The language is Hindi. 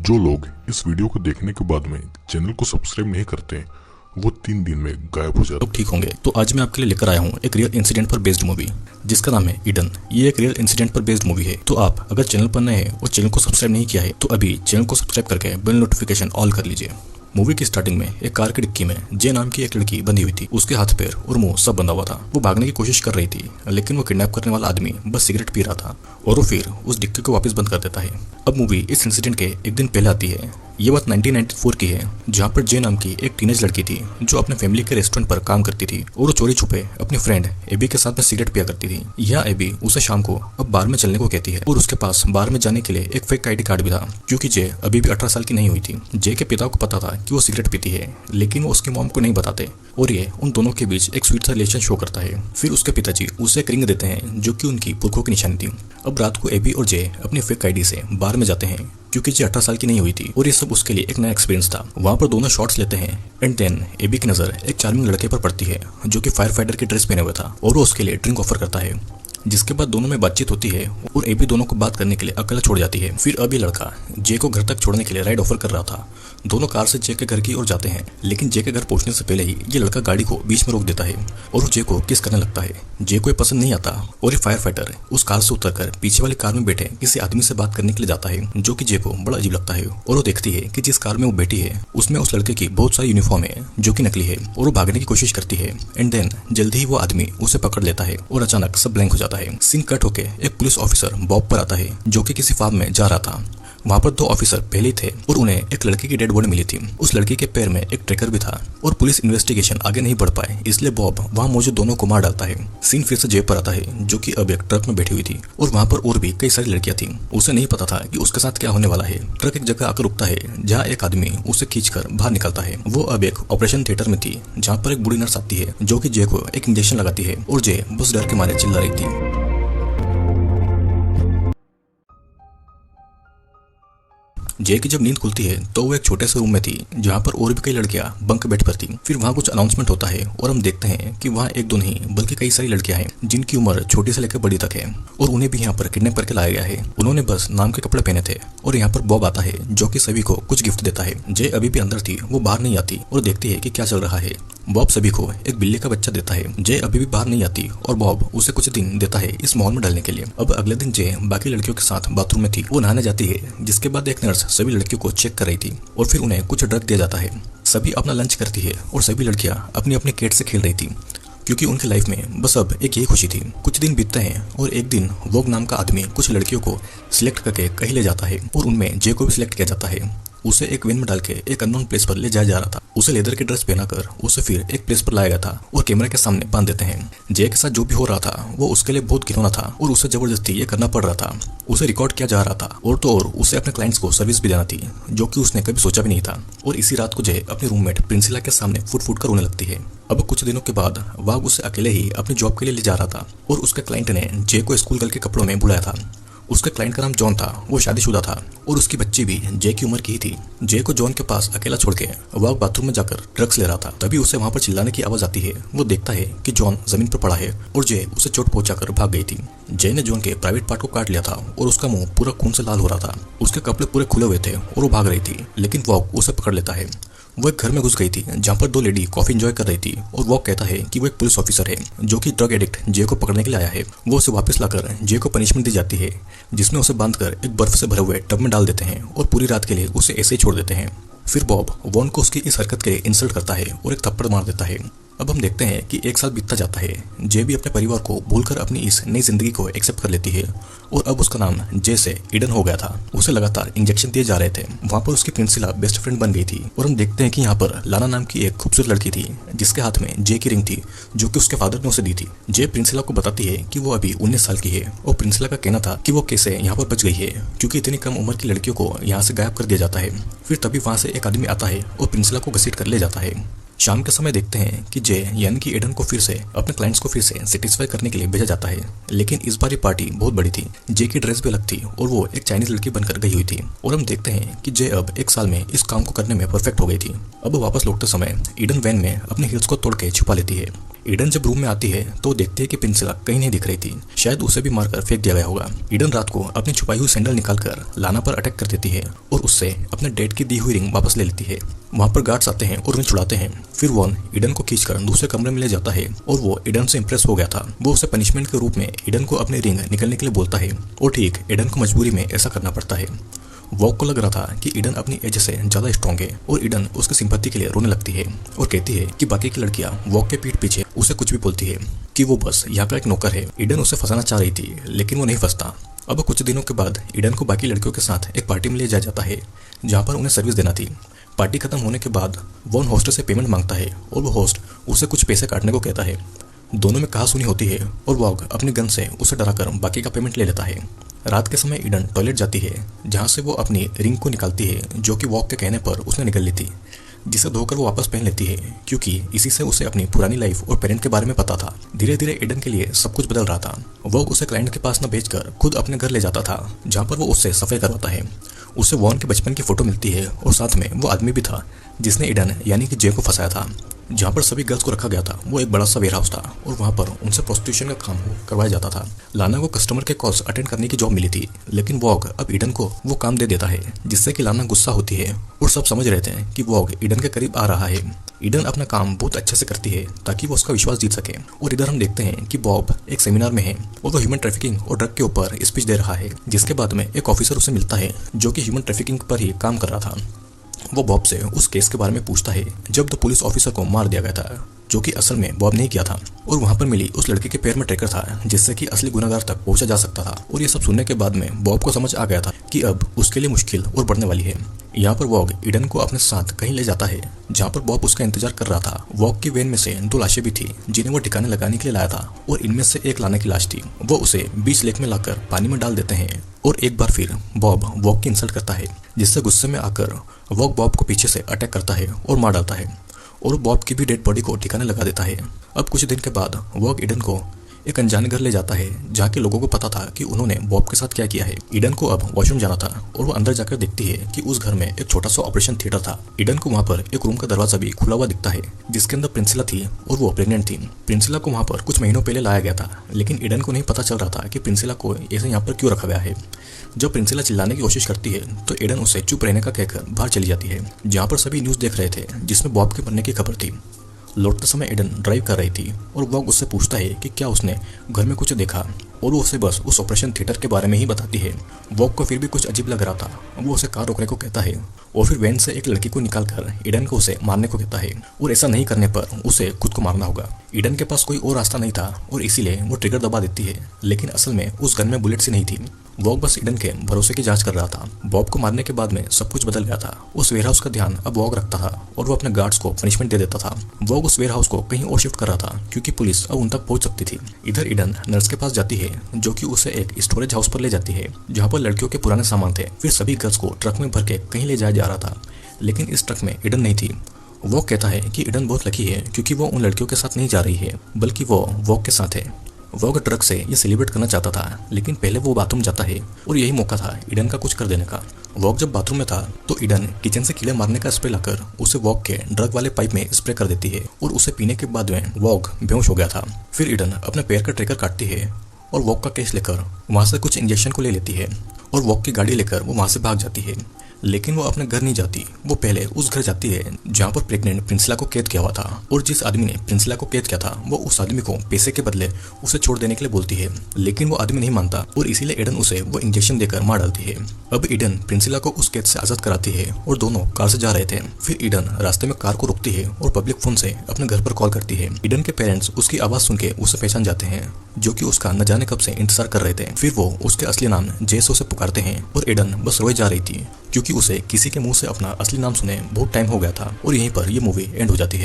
जो लोग इस वीडियो को देखने के बाद में चैनल को सब्सक्राइब नहीं करते वो 3 दिन में गायब हो जाते। लोग ठीक होंगे तो आज मैं आपके लिए लेकर आया हूँ एक रियल इंसिडेंट पर बेस्ड मूवी जिसका नाम है ईडन। ये एक रियल इंसिडेंट पर बेस्ड मूवी है। तो आप अगर चैनल पर नए हैं और चैनल को सब्सक्राइब नहीं किया है तो अभी चैनल को सब्सक्राइब करके बेल नोटिफिकेशन ऑल कर लीजिए। मूवी की स्टार्टिंग में एक कार की डिक्की में जे नाम की एक लड़की बंधी हुई थी। उसके हाथ पैर और मुंह सब बंधा हुआ था। वो भागने की कोशिश कर रही थी लेकिन वो किडनैप करने वाला आदमी बस सिगरेट पी रहा था और वो फिर उस डिक्की को वापस बंद कर देता है। अब मूवी इस इंसिडेंट के एक दिन पहले आती है। ये बात 1994 की है जहाँ पर जे नाम की एक टीनेज लड़की थी जो अपने फैमिली के रेस्टोरेंट पर काम करती थी और वो चोरी छुपे अपनी फ्रेंड एबी के साथ में सिगरेट पिया करती थी। यह एबी उसे शाम को अब बार में चलने को कहती है और उसके पास बार में जाने के लिए एक फेक आईडी कार्ड भी था क्योंकि जे अभी भी 18 साल की नहीं हुई थी। जे के पिता को पता था कि वो सिगरेट पीती है लेकिन वो उसकी मॉम को नहीं बताते और ये उन दोनों के बीच एक स्वीट सा रिलेशन शो करता है। फिर उसके पिताजी उसे एक रिंग देते हैं जो कि उनकी पुरखों की निशानी थी। अब रात को एबी और जे अपनी फेक आईडी से बार में जाते हैं क्योंकि जे 18 साल की नहीं हुई थी और ये सब उसके लिए एक नया एक्सपीरियंस था। वहाँ पर दोनों शॉट्स लेते हैं एंड देन एबी की नजर एक चार्मिंग लड़के पर पड़ती है जो कि फायर फाइटर की ड्रेस पहने हुए था और वो उसके लिए ड्रिंक ऑफर करता है। जिसके बाद दोनों में बातचीत होती है और एबी दोनों को बात करने के लिए अकेला छोड़ जाती है। फिर अभी लड़का जे को घर तक छोड़ने के लिए राइड ऑफर कर रहा था। दोनों कार से जे के घर की ओर जाते हैं लेकिन जे के घर पहुंचने से पहले ही ये लड़का गाड़ी को बीच में रोक देता है और वो जे को किस करने लगता है। जे को ये पसंद नहीं आता और ये फायर फाइटर उस कार से उतरकर पीछे वाली कार में बैठे किसी आदमी से बात करने के लिए जाता है जो कि जे को बड़ा अजीब लगता है और वो देखती है कि जिस कार में वो बैठी है उसमें उस लड़के की बहुत सारी यूनिफॉर्म है जो कि नकली है और वो भागने की कोशिश करती है एंड देन जल्दी ही वो आदमी उसे पकड़ लेता है और अचानक सब ब्लैंक हो जाता है। सीन कट होके एक पुलिस ऑफिसर बॉब पर आता है जो कि किसी फार्म में जा रहा था। वहाँ पर 2 ऑफिसर पहले थे और उन्हें एक लड़की की डेड बॉडी मिली थी। उस लड़की के पैर में एक ट्रैकर भी था और पुलिस इन्वेस्टिगेशन आगे नहीं बढ़ पाए इसलिए बॉब वहाँ मौजूद दोनों को मार डालता है। सीन फिर से जे पर आता है जो कि अब एक ट्रक में बैठी हुई थी और वहाँ पर और भी कई सारी लड़कियां थी। उसे नहीं पता था कि उसके साथ क्या होने वाला है। ट्रक एक जगह आकर रुकता है जहाँ एक आदमी उसे खींचकर बाहर निकलता है। वो अब एक ऑपरेशन थिएटर में थी जहाँ पर एक बूढ़ी नर्स आती है जो कि जे को एक इंजेक्शन लगाती है और जे बस डर के मारे चिल्ला रही थी। जे की जब नींद खुलती है तो वो एक छोटे से रूम में थी जहाँ पर और भी कई लड़कियां बंक बेड पर थी। फिर वहाँ कुछ अनाउंसमेंट होता है और हम देखते हैं कि वहाँ एक दो नहीं बल्कि कई सारी लड़कियां हैं जिनकी उम्र छोटी से लेकर बड़ी तक है और उन्हें भी यहाँ पर किडनैप करके लाया गया है। उन्होंने बस नाम के कपड़े पहने थे और यहाँ पर बॉब आता है जो कि सभी को कुछ गिफ्ट देता है। जे अभी भी अंदर थी, वो बाहर नहीं आती और देखती है कि क्या चल रहा है। बॉब सभी को एक बिल्ली का बच्चा देता है। जे अभी भी बाहर नहीं आती और बॉब उसे कुछ दिन देता है इस माहौल में डालने के लिए। अब अगले दिन जे बाकी लड़कियों के साथ बाथरूम में थी। वो नहाने जाती है जिसके बाद एक नर्स सभी लड़कियों को चेक कर रही थी और फिर उन्हें कुछ ड्रग दिया जाता है। सभी अपना लंच करती है और सभी लड़कियां अपनी अपनी कैट से खेल रही थी क्योंकि उनकी लाइफ में बस अब एक यही खुशी थी। कुछ दिन बीतते हैं और एक दिन वोग नाम का आदमी कुछ लड़कियों को सिलेक्ट करके कहीं ले जाता है और उनमें जे को भी सिलेक्ट किया जाता है। उसे एक वैन में डाल के एक अननोन प्लेस पर ले जाया जा रहा था। उसे लेदर की ड्रेस पहनाकर उसे फिर एक प्लेस पर लाया गया था और कैमरा के सामने बांध देते हैं। जे के साथ जो भी हो रहा था वो उसके लिए बहुत घिनौना था और उसे जबरदस्ती ये करना पड़ रहा था। उसे रिकॉर्ड किया जा रहा था और तो और उसे अपने क्लाइंट्स को सर्विस भी देना थी जो कि उसने कभी सोचा भी नहीं था। और इसी रात को जे अपनी रूममेट प्रिंसिला के सामने फुट फुट कर रोने लगती है। अब कुछ दिनों के बाद वाग उसे अकेले ही अपनी जॉब के लिए ले जा रहा था और उसके क्लाइंट ने जे को स्कूल गर्ल के कपड़ों में बुलाया था। उसके क्लाइंट का नाम जॉन था। वो शादीशुदा था और उसकी बच्ची भी जे की उम्र की ही थी। जे को जॉन के पास अकेला छोड़ के वाग बाथरूम में जाकर ड्रग्स ले रहा था। तभी उसे वहां पर चिल्लाने की आवाज आती है। वो देखता है कि जॉन जमीन पर पड़ा है और जे उसे चोट पहुंचाकर भाग गई थी। जे ने जॉन के प्राइवेट पार्ट को काट लिया था और उसका मुंह पूरा खून से लाल हो रहा था। उसके कपड़े पूरे खुले हुए थे और वो भाग रही थी लेकिन वॉग उसे पकड़ लेता है। वो एक घर में घुस गई थी जहाँ पर 2 लेडी कॉफी एंजॉय कर रही थी और वो कहता है कि वो एक पुलिस ऑफिसर है जो कि ड्रग एडिक्ट जे को पकड़ने के लिए आया है। वो उसे वापस लाकर जे को पनिशमेंट दी जाती है जिसमें उसे बांधकर एक बर्फ से भरे हुए टब में डाल देते हैं और पूरी रात के लिए उसे ऐसे ही छोड़ देते हैं। फिर बॉब वॉन को उसकी इस हरकत के लिए इंसल्ट करता है और एक थप्पड़ मार देता है। अब हम देखते हैं कि 1 साल बीतता जाता है। जे भी अपने परिवार को भूलकर अपनी इस नई जिंदगी को एक्सेप्ट कर लेती है और अब उसका नाम जे से ईडन हो गया था। उसे लगातार इंजेक्शन दिए जा रहे थे। वहाँ पर उसकी प्रिंसिला बेस्ट फ्रेंड बन गई थी और हम देखते हैं कि यहाँ पर लाना नाम की एक खूबसूरत लड़की थी जिसके हाथ में जे की रिंग थी जो कि उसके फादर ने उसे दी थी। जे प्रिंसिला को बताती है कि वो अभी 19 साल की है और प्रिंसिला का कहना था कि वो कैसे यहाँ पर बच गई है क्योंकि इतनी कम उम्र की लड़कियों को यहाँ से गायब कर दिया जाता है। फिर तभी वहाँ से एक आदमी आता है और प्रिंसिला को घसीट कर ले जाता है। शाम के समय देखते हैं कि जे यानी कि एडन को फिर से अपने क्लाइंट्स को फिर से सेटिस्फाई करने के लिए भेजा जाता है लेकिन इस बार ये पार्टी बहुत बड़ी थी। जे की ड्रेस भी अलग थी और वो एक चाइनीज लड़की बनकर गई हुई थी और हम देखते हैं कि जे अब 1 साल में इस काम को करने में परफेक्ट हो गई थी। अब वापस लौटते समय ईडन वैन में अपने हील्स को तोड़ के छुपा लेती है। ईडन जब रूम में आती है तो देखती है कि प्रिंसिला कहीं नहीं दिख रही थी, शायद उसे भी मारकर फेंक दिया गया होगा। ईडन रात को अपनी छुपाई हुई सैंडल निकालकर लाना पर अटैक कर देती है और उससे अपने डेड की दी हुई रिंग वापस ले लेती है। वहाँ पर गार्ड्स आते हैं और उन्हें छुड़ाते हैं। फिर वॉन ईडन को खींचकर दूसरे कमरे में ले जाता है और वो ईडन से इंप्रेस हो गया था। वो उसे पनिशमेंट के रूप में ईडन को अपनी रिंग निकलने के लिए बोलता है और ठीक ईडन को मजबूरी में ऐसा करना पड़ता है। वॉक को लग रहा था कि ईडन अपनी एज से ज्यादा स्ट्रॉन्ग है और ईडन उसकी सिंपैथी के लिए रोने लगती है और कहती है कि बाकी की लड़कियां वॉक के पीठ पीछे उसे कुछ भी बोलती है कि वो बस यहाँ का एक नौकर है। ईडन उसे फंसाना चाह रही थी लेकिन वो नहीं फंसता। अब कुछ दिनों के बाद ईडन को बाकी लड़कियों के साथ एक पार्टी में ले जाया जाता है जहाँ पर उन्हें सर्विस देना थी। पार्टी खत्म होने के बाद वॉन होस्ट से पेमेंट मांगता है और वो होस्ट उसे कुछ पैसे काटने को कहता है। दोनों में कहासुनी होती है और वॉग अपनी गन से उसे डराकर बाकी का पेमेंट ले लेता है। रात के समय ईडन टॉयलेट जाती है जहाँ से वो अपनी रिंग को निकालती है जो कि वॉग के कहने पर उसने निकल ली थी, जिसे धोकर वो वापस पहन लेती है क्योंकि इसी से उसे अपनी पुरानी लाइफ और पेरेंट के बारे में पता था। धीरे धीरे ईडन के लिए सब कुछ बदल रहा था। वॉग उसे क्लाइंट के पास न भेजकर खुद अपने घर ले जाता था जहाँ पर वो उससे सफाई करवाता है। उसे वॉन के बचपन की फोटो मिलती है और साथ में वो आदमी भी था जिसने ईडन यानी कि जे को फंसाया था। जहाँ पर सभी गर्ल्स को रखा गया था वो एक बड़ा सा वेयर हाउस था और वहाँ पर उनसे प्रोस्टिट्यूशन का काम करवाया जाता था। लाना को कस्टमर के कॉल्स अटेंड करने की जॉब मिली थी लेकिन वॉग अब ईडन को वो काम दे देता है जिससे कि लाना गुस्सा होती है और सब समझ रहे थे कि वॉग ईडन के करीब आ रहा है। ईडन अपना काम बहुत अच्छे से करती है ताकि वो उसका विश्वास जीत सके। और इधर हम देखते हैं कि बॉब एक सेमिनार में है और वो ह्यूमन ट्रैफिकिंग और ड्रग के ऊपर स्पीच दे रहा है, जिसके बाद में एक ऑफिसर उसे मिलता है जो कि ह्यूमन ट्रैफिकिंग पर ही काम कर रहा था। वो बॉब से उस केस के बारे में पूछता है जब द पुलिस ऑफिसर को मार दिया गया था, जो कि असल में बॉब नहीं किया था, और वहां पर मिली उस लड़के के पैर में ट्रैकर था जिससे कि असली गुनहगार तक पहुंचा जा सकता था। और ये सब सुनने के बाद में बॉब को समझ आ गया था कि अब उसके लिए मुश्किल और बढ़ने वाली है। यहाँ पर वॉग ईडन को अपने साथ कहीं ले जाता है जहाँ पर बॉब उसका इंतजार कर रहा था। वॉग की वैन में से 2 लाशें भी थी जिन्हें वो ठिकाने लगाने के लिए लाया था और इनमें से एक लाना की लाश थी। वो उसे बीच लेक में लाकर पानी में डाल देते हैं और एक बार फिर बॉब वॉग की इंसल्ट करता है, जिससे गुस्से में आकर वॉग बॉब को पीछे से अटैक करता है और मार डालता है और बॉब की भी डेड बॉडी को ठिकाने लगा देता है। अब कुछ दिन के बाद वॉग ईडन को एक अनजाने घर ले जाता है जहाँ के लोगों को पता था कि उन्होंने बॉब के साथ क्या किया है। ईडन को अब वॉशरूम जाना था और वो अंदर जाकर देखती है कि उस घर में एक छोटा सा ऑपरेशन थिएटर था। ईडन को वहाँ पर एक रूम का दरवाजा भी खुला हुआ दिखता है जिसके अंदर प्रिंसिला थी और वो प्रेग्नेंट थी। प्रिंसिला को वहाँ पर कुछ महीनों पहले लाया गया था लेकिन ईडन को नहीं पता चल रहा था कि प्रिंसिला को ऐसे यहाँ पर क्यों रखा गया है। जब प्रिंसिला चिल्लाने की कोशिश करती है तो ईडन उसे चुप रहने का कहकर बाहर चली जाती है जहाँ पर सभी न्यूज़ देख रहे थे जिसमें बॉब के मरने की खबर थी। लौटते समय ईडन ड्राइव कर रही थी और वॉग उससे पूछता है कि क्या उसने घर में कुछ देखा और वो उसे बस उस ऑपरेशन थिएटर के बारे में ही बताती है। वॉग को फिर भी कुछ अजीब लग रहा था। वो उसे कार रोकने को कहता है और फिर वैन से एक लड़की को निकालकर ईडन को उसे मारने को कहता है और ऐसा नहीं करने पर उसे खुद को मारना होगा। ईडन के पास कोई और रास्ता नहीं था और इसीलिए वो ट्रिगर दबा देती है, लेकिन असल में उस गन में बुलेट्स ही नहीं थी। वॉग बस ईडन के भरोसे की जांच कर रहा था। बॉब को मारने के बाद में सब कुछ बदल गया था। उस वेयरहाउस का ध्यान अब वॉग रखता था और वो अपने गार्ड्स को पनिशमेंट दे देता था। वॉग उस वेयरहाउस को कहीं और शिफ्ट कर रहा था क्योंकि पुलिस अब उन तक पहुंच सकती थी। इधर ईडन नर्स के पास जाती है जो कि उसे एक स्टोरेज हाउस पर ले जाती है जहाँ पर लड़कियों के पुराने सामान थे। फिर सभी गर्ल्स को ट्रक में भर के कहीं ले जाया जा रहा था, लेकिन इस ट्रक में ईडन नहीं थी। वॉग कहता है कि ईडन बहुत लकी है क्योंकि वो उन लड़कियों के साथ नहीं जा रही है बल्कि वो वॉग के साथ है। वॉग ट्रक से ये सेलिब्रेट करना चाहता था लेकिन पहले वो बाथरूम जाता है और यही मौका था ईडन का कुछ कर देने का। वॉग जब बाथरूम में था तो ईडन किचन से कीड़े मारने का स्प्रे लाकर उसे वॉग के ड्रग वाले पाइप में स्प्रे कर देती है और उसे पीने के बाद में वॉग बेहोश हो गया था। फिर ईडन अपने पैर का ट्रैकर काटती है और वॉग का केस लेकर वहाँ से कुछ इंजेक्शन को ले लेती है और वॉग की गाड़ी लेकर वो वहाँ से भाग जाती है। लेकिन वो अपने घर नहीं जाती, वो पहले उस घर जाती है जहाँ पर प्रेग्नेंट प्रिंसिला को कैद किया हुआ था और जिस आदमी ने प्रिंसिला को कैद किया था वो उस आदमी को पैसे के बदले उसे छोड़ देने के लिए बोलती है, लेकिन वो आदमी नहीं मानता और इसीलिए ईडन उसे वो इंजेक्शन देकर मार डालती है। अब ईडन प्रिंसिला को उस कैद से आजाद कराती है और दोनों कार से जा रहे थे। फिर ईडन रास्ते में कार को रोकती है और पब्लिक फोन से अपने घर पर कॉल करती है। ईडन के पेरेंट्स उसकी आवाज सुन के उसे पहचान जाते हैं जो कि उसका न जाने कब से इंतजार कर रहे थे। फिर वो उसके असली नाम जेस से पुकारते हैं और ईडन बस रोए जा रही थी क्योंकि उसे किसी के मुंह से अपना असली नाम सुने बहुत टाइम हो गया था। और यहीं पर ये मूवी एंड हो जाती है।